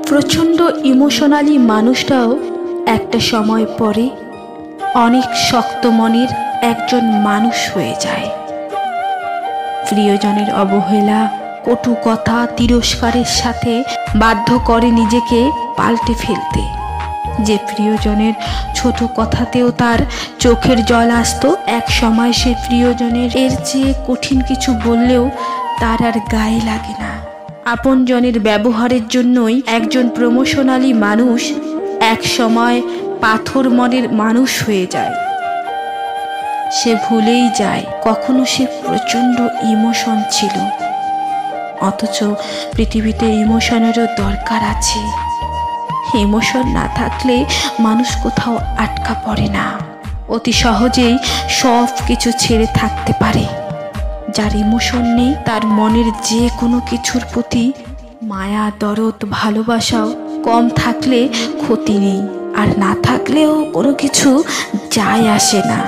প্রচণ্ড ইমোশনালি মানুষটাও একটা সময় পরে অনেক শক্ত মনের একজন মানুষ হয়ে যায়। প্রিয়জনের অবহেলা, কটু কথা, তিরস্কারের সাথে বাধ্য করে নিজেকে পাল্টে ফেলতে। যে প্রিয়জনের ছোট কথাতেও তার চোখের জল আসতো, এক সময় সে প্রিয়জনের এর চেয়ে কঠিন কিছু বললেও তার আর গায়ে লাগে না। আপনজনের ব্যবহারের জন্যই একজন প্রমোশনালি মানুষ এক সময় পাথর মনের মানুষ হয়ে যায়। সে ভুলেই যায় কখনো সে প্রচণ্ড ইমোশন ছিল। অথচ পৃথিবীতে ইমোশনেরও দরকার আছে। ইমোশন না থাকলে মানুষ কোথাও আটকা পড়ে না, অতি সহজেই সব কিছু ছেড়ে থাকতে পারে। যার ইমোশন নেই তার মনের যে কোনো কিছুর প্রতি মায়া, দরদ, ভালোবাসাও কম থাকলে ক্ষতি নেই, আর না থাকলেও কোনো কিছু যায় আসে না।